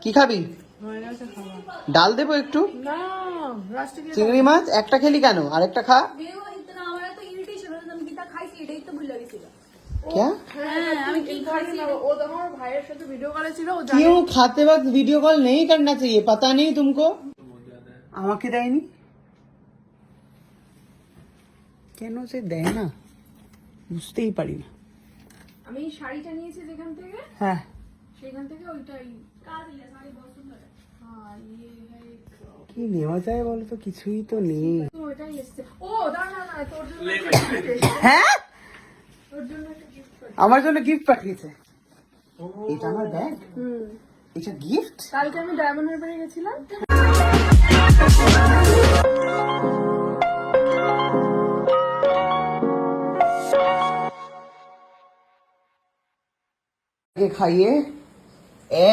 কি খাবি? ডাল দেবো একটু? চিংড়ি মাছ একটা খেলি কেন? আরেকটা খা। क्या? क्यों खाते वक्त वीडियो कॉल नहीं करना चाहिए? पता नहीं तुमको? আমাকে দেয়নি কেন যে দেয় না বুঝতেই পারি না। আমি শাড়িটা নিয়েছি যেখান থেকে, হ্যাঁ সেখান থেকে ওইটাই শাড়ি বহুত সুন্দর। হ্যাঁ ये है কি নেওয়া যায় বলো তো? কিছুই তো নেই। তো ওইটাই এসেছে। ও দাঁড়া না, তোর জন্য হ্যাঁ তোর জন্য একটা গিফট করি। আমার জন্য গিফট পাঠিয়েছে। এটা আমার ব্যাগ? এটা গিফট? কালকে আমি ডায়মন্ড হারবারে গেছিলাম। খাইয়ে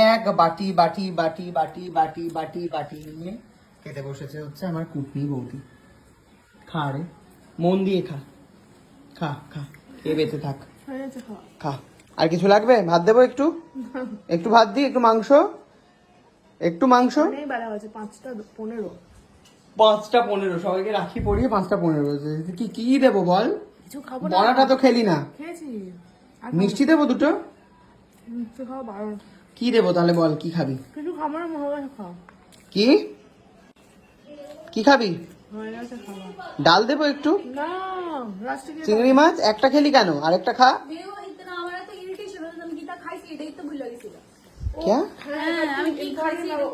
এক বাটি বাটি বাটি বাটি বাটি বাটি বাটি নিয়ে খেতে বসেছে হচ্ছে আমার কুটনি বৌদি। খা রে, মন দিয়ে খা, খা খা, খেয়ে বেঁচে থাক, খা। আর কিছু লাগবে? ভাত দেবো একটু? একটু ভাত দিই, একটু মাংস, একটু মাংস। অনেক বেলা হয়েছে, 5:15। 5:15 সবাইকে রাখি পড়িয়ে 5:15 কি কি দেবো বল? কিছু খাবো না। বড়াটা তো খেলি না। খেয়েছি। মিষ্টি দেবো দুটো? মিষ্টি খাওয়া বারণ। কি দেবো তাহলে বল, কি খাবি? কিছু খাবো না, মহা খাও। কি কি খাবি? হয়ে গেছে খাওয়া। ডাল দেবো একটু? না, লাস্টে গিয়ে চিংড়ি মাছ একটা খেলি কেন? আরেকটা খা। क्या?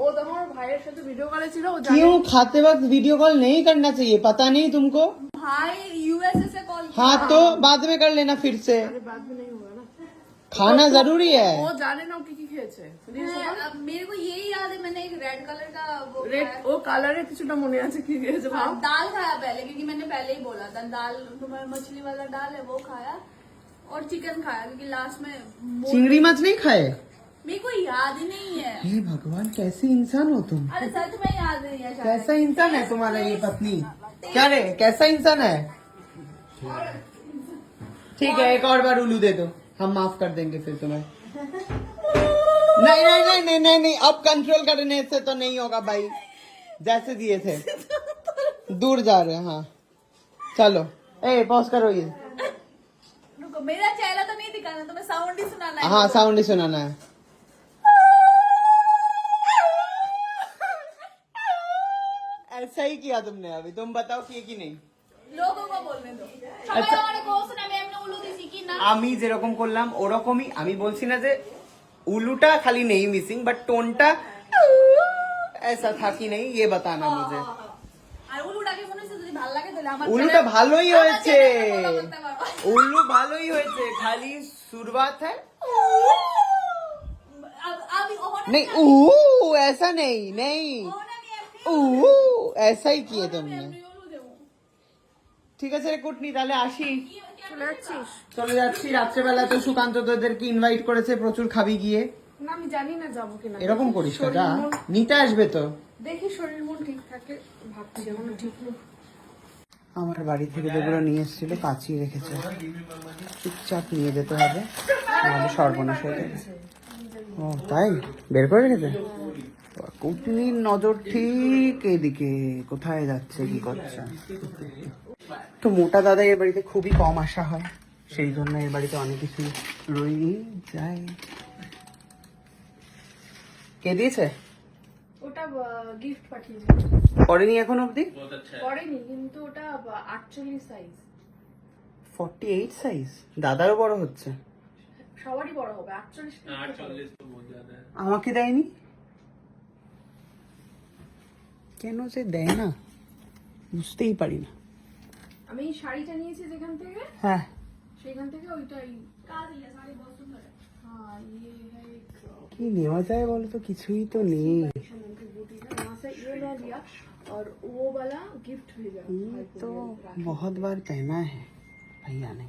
ও তো আমার ভাইয়ের সাথে ভিডিও কলে ছিল। ও क्यों खाते वक्त वीडियो कॉल नहीं करना चाहिए? पता नहीं तुमको? भाई यूएसए से कॉल हाँ तो बाद में कर लेना फिर से। बाद में नहीं होगा ना। खाना जरूरी है। ও জানে না ও কি কি খেয়েছে। मेरे को यही याद है, मैंने एक रेड कलर का वो রেড ও কালারে কিছুটা মনে আছে কি খেয়েছে ভাব। दाल खाया पहले, क्योंकि मैंने पहले ही बोला था दाल, तुम्हारा मछली वाला दाल है वो खाया, और चिकन खाया, क्योंकि लास्ट में चिंगड़ी माछ नहीं खाए? मेरे को याद ही नहीं है। हे भगवान, कैसे इंसान हो तुम? अरे सच में याद नहीं है शायद। कैसा इंसान है तुम्हारा ये पत्नी? क्या रे, कैसा इंसान है? ठीक है, एक और बार उल्लू दे दो, हम माफ कर देंगे फिर तुम्हें। नहीं नहीं नहीं नहीं नहीं नहीं, अब कंट्रोल करने से तो नहीं होगा भाई, जैसे दिए थे। दूर जा रहे हैं। हाँ चलो, ए पॉज करो ये। रुको, मेरा चेहरा तो नहीं दिखाना, तुम्हें साउंड ही सुनाना है। हाँ साउंड ही सुनाना है। ऐसा ही किया तुमने अभी, तुम बताओ किए कि नहीं? लोगों को बोलने दो। সবাই আমার কোশ্চেন, আমি এমনি উলু দিছি কি না? আমি যেরকম করলাম ওরকমই। আমি বলছি না যে উলুটা খালি নেই মিসিং, বাট টোনটা ऐसा था कि नहीं ये बताना मुझे। আর উলুটাকে মনে হচ্ছে যদি ভালো লাগে তাহলে আমার উলুটা ভালোই হয়েছে, follow করতে পারো। উলু ভালোই হয়েছে, খালি शुरुआत है। अभी नहीं ऐसा नहीं नहीं, ऐसा ही किए तुमने। ঠিক আছে রে কুটনি, তাহলে আসি। চলে যাচ্ছিস? চলে যাচ্ছি। রাত্রেবেলা তো সুকান্ত তোদেরকে ইনভাইট করেছে, প্রচুর খাবি গিয়ে। না আমি জানি না যাবো কিনা। এরকম করিস তো, যা নিতে আসবে তো। দেখি শরীর মন ঠিক থাকে, ভাবছি যেমন ঠিক নেই। আমার বাড়ি থেকে যেগুলো নিয়ে এসেছিল কাচিয়ে রেখেছে, চুপচাপ নিয়ে যেতে হবে, নাহলে সর্বনাশ হয়ে যাবে। ও তাই বের করে রেখেছে। কুটনির নজর ঠিক এদিকে, কোথায় যাচ্ছে কি করছে। তো মোটা দাদা এর বাড়িতে খুবই কম আসা হয়, সেই জন্য এর বাড়িতে অনেক কিছু রয়ে যায়। কে দিয়েছে? ওটা গিফট পাঠিয়েছে। পড়েনি এখন অবধি? পড়েনি, কিন্তু ওটা 48 সাইজ। 48 সাইজ? দাদারও বড় হচ্ছে। সবারই বড় হবে। 48 আমাকে দেয়নি কেন যে দেয় না বুঝতেই পারি না। আমি শাড়িটা নিয়েছি যেখান থেকে, হ্যাঁ সেখান থেকে ওইটাই শাড়ি বহুত সুন্দর। হ্যাঁ ये है কি নেওয়া যায় বলো তো? কিছুই তো নেই। यहाँ से ये ले लिया और वो वाला गिफ्ट भेजा। ये तो बहुत बार पहना है भैया ने।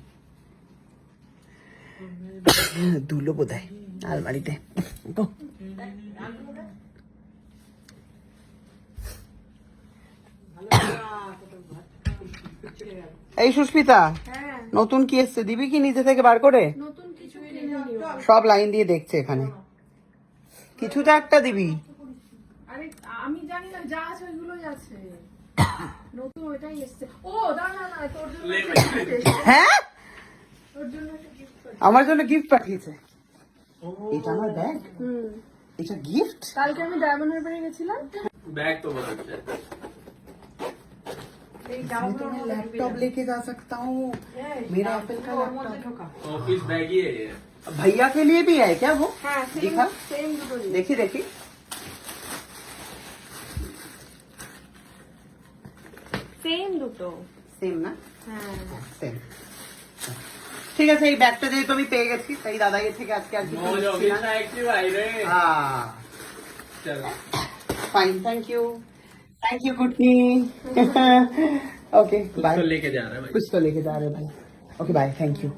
দুলো বোধহয় আলমারিতে। এই সুস্মিতা, হ্যাঁ নতুন কি এসছে? দিবি কি নিজে থেকে বার করে? নতুন কিছু কিনে নিও। সব লাইন দিয়ে দেখছে এখানে। কিছু তো একটা দিবি। আরে আমি জানি না, যা আছে ওইগুলোই আছে। নতুন ওইটাই এসছে। ও দাঁড়া না, তোর জন্য একটা gift এসেছে। হ্যাঁ, তোর জন্য একটা gift পাঠিয়েছে। আমার জন্য গিফট পাঠিয়েছে। এটা আমার ব্যাগ, হুম, এটা গিফট। কালকে আমি ডায়মন্ড হারবারে গেছিলাম। बैग तो बहुत अच्छा है। এই मैं तुम्हें लैपटॉप लेके जा सकता हूँ, मेरा एप्पल का लैपटॉप। ऑफिस बैग ही है ये। भैया के लिए भी है क्या वो? হ্যাঁ, दिखा, সেম দুটো নিয়ে। देखी देखी। সেম দুটো। সেম না? হ্যাঁ। সেম। ঠিক আছে, এই ব্যাগটা যেহেতু আমি পেয়ে গেছি, তাই দাদাইয়ের থেকে আজকে আর কিছু मौज নিচ্ছি ऑफिस না। में एक्टिव आई रे। হ্যাঁ, चलो। फाइन, थैंक यू कुटनी। Okay bye. तो लेके जा रहा है भाई। कुछ तो लेके जा रहे हैं भाई। Okay bye, thank you.